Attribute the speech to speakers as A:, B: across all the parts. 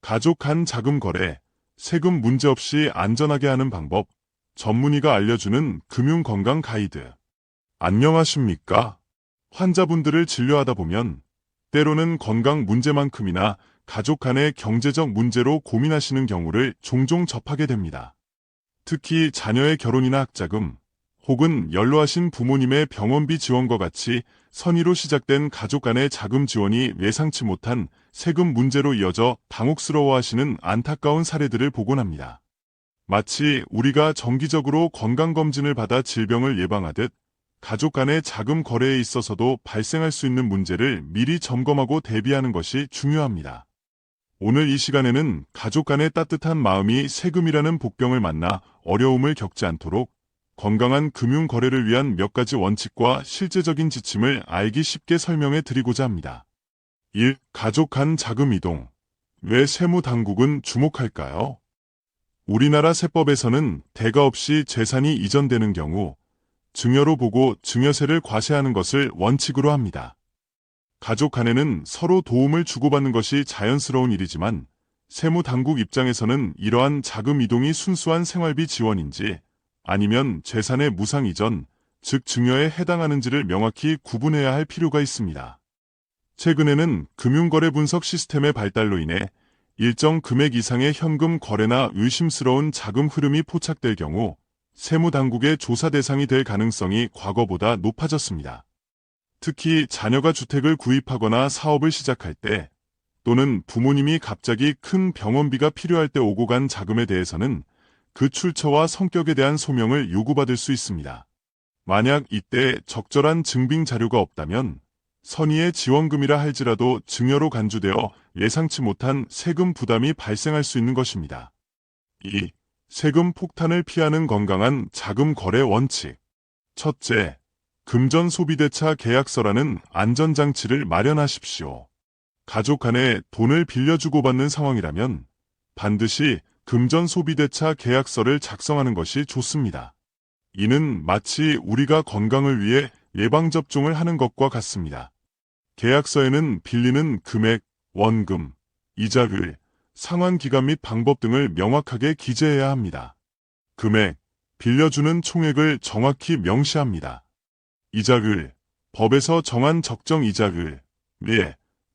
A: 가족 간 자금 거래, 세금 문제 없이 안전하게 하는 방법, 전문의가 알려주는 금융건강 가이드. 안녕하십니까? 환자분들을 진료하다 보면 때로는 건강 문제만큼이나 가족 간의 경제적 문제로 고민하시는 경우를 종종 접하게 됩니다. 특히 자녀의 결혼이나 학자금, 혹은 연로하신 부모님의 병원비 지원과 같이 선의로 시작된 가족 간의 자금 지원이 예상치 못한 세금 문제로 이어져 당혹스러워하시는 안타까운 사례들을 보곤 합니다. 마치 우리가 정기적으로 건강검진을 받아 질병을 예방하듯 가족 간의 자금 거래에 있어서도 발생할 수 있는 문제를 미리 점검하고 대비하는 것이 중요합니다. 오늘 이 시간에는 가족 간의 따뜻한 마음이 세금이라는 복병을 만나 어려움을 겪지 않도록 건강한 금융 거래를 위한 몇 가지 원칙과 실제적인 지침을 알기 쉽게 설명해 드리고자 합니다. 1. 가족 간 자금 이동. 왜 세무당국은 주목할까요? 우리나라 세법에서는 대가 없이 재산이 이전되는 경우 증여로 보고 증여세를 과세하는 것을 원칙으로 합니다. 가족 간에는 서로 도움을 주고받는 것이 자연스러운 일이지만 세무당국 입장에서는 이러한 자금 이동이 순수한 생활비 지원인지 아니면 재산의 무상 이전, 즉 증여에 해당하는지를 명확히 구분해야 할 필요가 있습니다. 최근에는 금융거래 분석 시스템의 발달로 인해 일정 금액 이상의 현금 거래나 의심스러운 자금 흐름이 포착될 경우 세무당국의 조사 대상이 될 가능성이 과거보다 높아졌습니다. 특히 자녀가 주택을 구입하거나 사업을 시작할 때 또는 부모님이 갑자기 큰 병원비가 필요할 때 오고 간 자금에 대해서는 그 출처와 성격에 대한 소명을 요구받을 수 있습니다. 만약 이때 적절한 증빙 자료가 없다면 선의의 지원금이라 할지라도 증여로 간주되어 예상치 못한 세금 부담이 발생할 수 있는 것입니다. 2. 세금 폭탄을 피하는 건강한 자금 거래 원칙. 첫째, 금전 소비대차 계약서라는 안전장치를 마련하십시오. 가족 간에 돈을 빌려주고 받는 상황이라면 반드시 금전 소비대차 계약서를 작성하는 것이 좋습니다. 이는 마치 우리가 건강을 위해 예방접종을 하는 것과 같습니다. 계약서에는 빌리는 금액, 원금, 이자율, 상환기간 및 방법 등을 명확하게 기재해야 합니다. 금액, 빌려주는 총액을 정확히 명시합니다. 이자율, 법에서 정한 적정 이자율,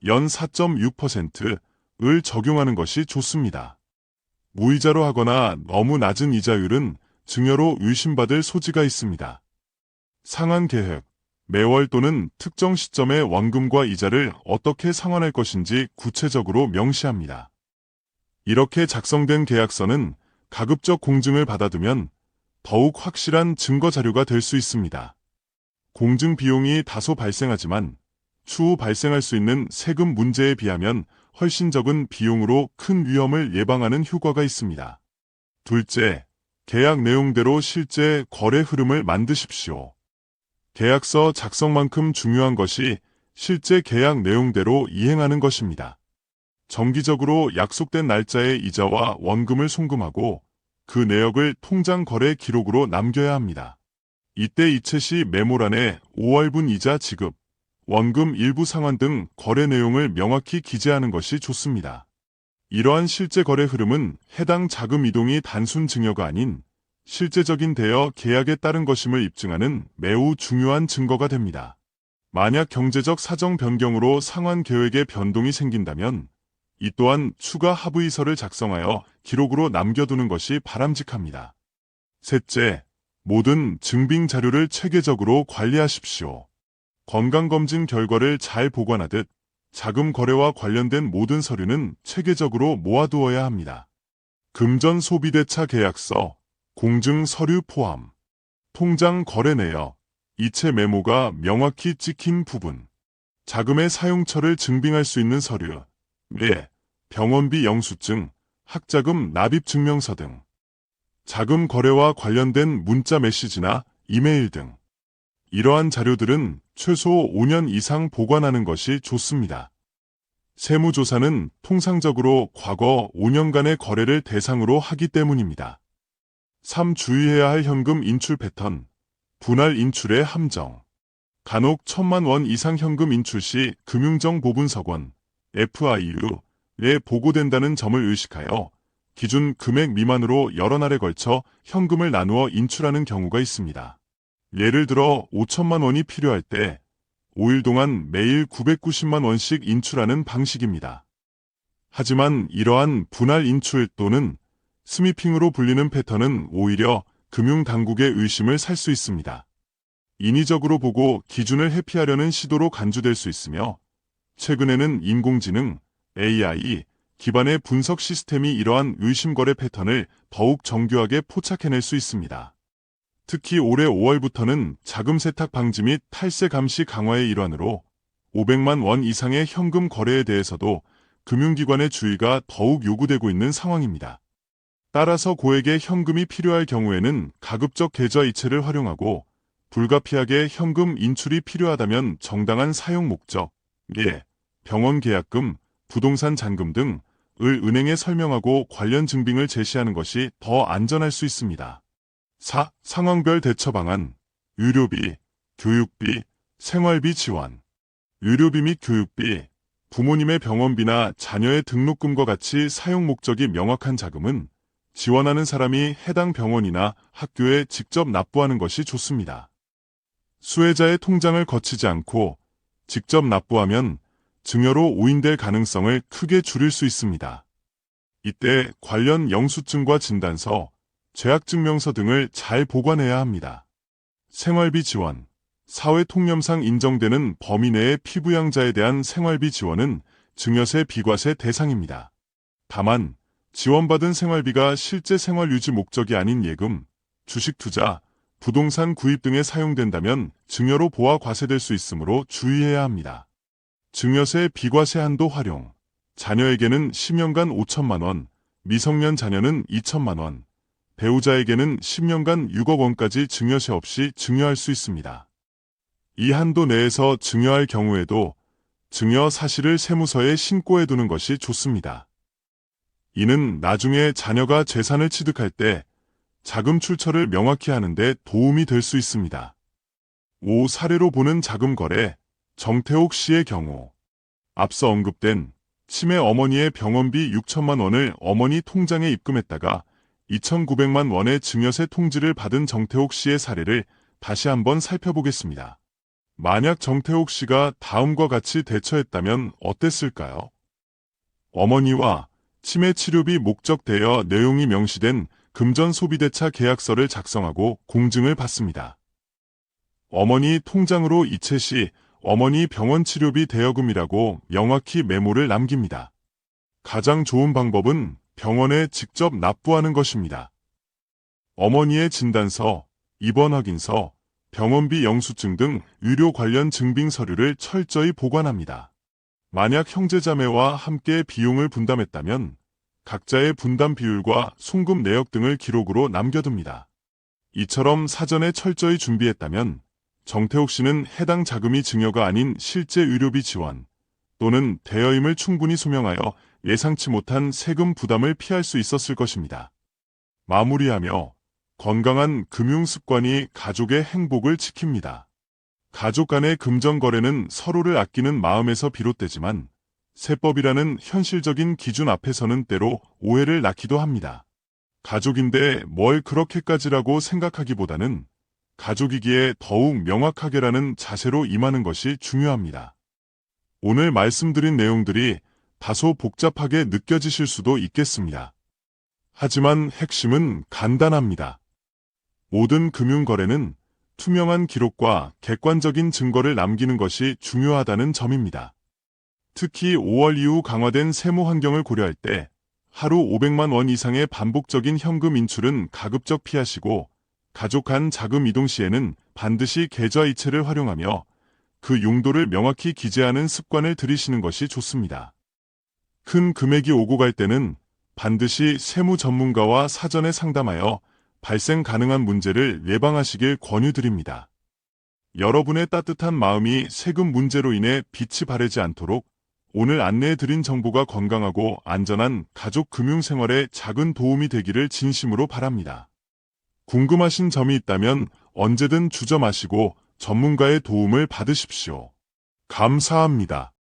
A: 연 4.6%를 적용하는 것이 좋습니다. 무이자로 하거나 너무 낮은 이자율은 증여로 의심받을 소지가 있습니다. 상환 계획, 매월 또는 특정 시점에 원금과 이자를 어떻게 상환할 것인지 구체적으로 명시합니다. 이렇게 작성된 계약서는 가급적 공증을 받아두면 더욱 확실한 증거 자료가 될 수 있습니다. 공증 비용이 다소 발생하지만 추후 발생할 수 있는 세금 문제에 비하면 훨씬 적은 비용으로 큰 위험을 예방하는 효과가 있습니다. 둘째, 계약 내용대로 실제 거래 흐름을 만드십시오. 계약서 작성만큼 중요한 것이 실제 계약 내용대로 이행하는 것입니다. 정기적으로 약속된 날짜에 이자와 원금을 송금하고 그 내역을 통장 거래 기록으로 남겨야 합니다. 이때 이체 시 메모란에 5월분 이자 지급, 원금 일부 상환 등 거래 내용을 명확히 기재하는 것이 좋습니다. 이러한 실제 거래 흐름은 해당 자금 이동이 단순 증여가 아닌 실제적인 대여 계약에 따른 것임을 입증하는 매우 중요한 증거가 됩니다. 만약 경제적 사정 변경으로 상환 계획에 변동이 생긴다면 이 또한 추가 합의서를 작성하여 기록으로 남겨두는 것이 바람직합니다. 셋째, 모든 증빙 자료를 체계적으로 관리하십시오. 건강검진 결과를 잘 보관하듯 자금 거래와 관련된 모든 서류는 체계적으로 모아두어야 합니다. 금전 소비대차 계약서, 공증 서류 포함, 통장 거래 내역, 이체 메모가 명확히 찍힌 부분, 자금의 사용처를 증빙할 수 있는 서류, 병원비 영수증, 학자금 납입 증명서 등, 자금 거래와 관련된 문자 메시지나 이메일 등, 이러한 자료들은 최소 5년 이상 보관하는 것이 좋습니다. 세무조사는 통상적으로 과거 5년간의 거래를 대상으로 하기 때문입니다. 3. 주의해야 할 현금 인출 패턴, 분할 인출의 함정. 간혹 1,000만 원 이상 현금 인출 시 금융정보분석원, FIU, 보고된다는 점을 의식하여 기준 금액 미만으로 여러 날에 걸쳐 현금을 나누어 인출하는 경우가 있습니다. 예를 들어 5천만 원이 필요할 때 5일 동안 매일 990만 원씩 인출하는 방식입니다. 하지만 이러한 분할 인출 또는 스미핑으로 불리는 패턴은 오히려 금융당국의 의심을 살 수 있습니다. 인위적으로 보고 기준을 회피하려는 시도로 간주될 수 있으며, 최근에는 인공지능, AI 기반의 분석 시스템이 이러한 의심거래 패턴을 더욱 정교하게 포착해낼 수 있습니다. 특히 올해 5월부터는 자금 세탁 방지 및 탈세 감시 강화의 일환으로 500만 원 이상의 현금 거래에 대해서도 금융기관의 주의가 더욱 요구되고 있는 상황입니다. 따라서 고액의 현금이 필요할 경우에는 가급적 계좌이체를 활용하고, 불가피하게 현금 인출이 필요하다면 정당한 사용 목적, 병원 계약금, 부동산 잔금 등을 은행에 설명하고 관련 증빙을 제시하는 것이 더 안전할 수 있습니다. 4. 상황별 대처 방안, 의료비, 교육비, 생활비 지원. 의료비 및 교육비, 부모님의 병원비나 자녀의 등록금과 같이 사용 목적이 명확한 자금은 지원하는 사람이 해당 병원이나 학교에 직접 납부하는 것이 좋습니다. 수혜자의 통장을 거치지 않고 직접 납부하면 증여로 오인될 가능성을 크게 줄일 수 있습니다. 이때 관련 영수증과 진단서, 죄악증명서 등을 잘 보관해야 합니다. 생활비 지원, 사회통념상 인정되는 범위 내의 피부양자에 대한 생활비 지원은 증여세 비과세 대상입니다. 다만 지원받은 생활비가 실제 생활 유지 목적이 아닌 예금, 주식 투자, 부동산 구입 등에 사용된다면 증여로 보아 과세될 수 있으므로 주의해야 합니다. 증여세 비과세 한도 활용, 자녀에게는 10년간 5천만 원, 미성년 자녀는 2천만 원, 배우자에게는 10년간 6억 원까지 증여세 없이 증여할 수 있습니다. 이 한도 내에서 증여할 경우에도 증여 사실을 세무서에 신고해두는 것이 좋습니다. 이는 나중에 자녀가 재산을 취득할 때 자금 출처를 명확히 하는 데 도움이 될 수 있습니다. 5. 사례로 보는 자금 거래, 정태옥 씨의 경우. 앞서 언급된 치매 어머니의 병원비 6천만 원을 어머니 통장에 입금했다가 2,900만 원의 증여세 통지를 받은 정태옥 씨의 사례를 다시 한번 살펴보겠습니다. 만약 정태옥 씨가 다음과 같이 대처했다면 어땠을까요? 어머니와 치매 치료비 목적 대여 내용이 명시된 금전 소비대차 계약서를 작성하고 공증을 받습니다. 어머니 통장으로 이체 시 어머니 병원 치료비 대여금이라고 명확히 메모를 남깁니다. 가장 좋은 방법은 병원에 직접 납부하는 것입니다. 어머니의 진단서, 입원 확인서, 병원비 영수증 등 의료 관련 증빙 서류를 철저히 보관합니다. 만약 형제자매와 함께 비용을 분담했다면 각자의 분담 비율과 송금 내역 등을 기록으로 남겨둡니다. 이처럼 사전에 철저히 준비했다면 정태옥 씨는 해당 자금이 증여가 아닌 실제 의료비 지원 또는 대여임을 충분히 소명하여 예상치 못한 세금 부담을 피할 수 있었을 것입니다. 마무리하며 건강한 금융 습관이 가족의 행복을 지킵니다. 가족 간의 금전 거래는 서로를 아끼는 마음에서 비롯되지만 세법이라는 현실적인 기준 앞에서는 때로 오해를 낳기도 합니다. 가족인데 뭘 그렇게까지라고 생각하기보다는 가족이기에 더욱 명확하게라는 자세로 임하는 것이 중요합니다. 오늘 말씀드린 내용들이 다소 복잡하게 느껴지실 수도 있겠습니다. 하지만 핵심은 간단합니다. 모든 금융거래는 투명한 기록과 객관적인 증거를 남기는 것이 중요하다는 점입니다. 특히 5월 이후 강화된 세무 환경을 고려할 때 하루 500만 원 이상의 반복적인 현금 인출은 가급적 피하시고 가족 간 자금 이동 시에는 반드시 계좌 이체를 활용하며 그 용도를 명확히 기재하는 습관을 들이시는 것이 좋습니다. 큰 금액이 오고 갈 때는 반드시 세무 전문가와 사전에 상담하여 발생 가능한 문제를 예방하시길 권유드립니다. 여러분의 따뜻한 마음이 세금 문제로 인해 빛이 바래지 않도록 오늘 안내해드린 정보가 건강하고 안전한 가족 금융생활에 작은 도움이 되기를 진심으로 바랍니다. 궁금하신 점이 있다면 언제든 주저 마시고 전문가의 도움을 받으십시오. 감사합니다.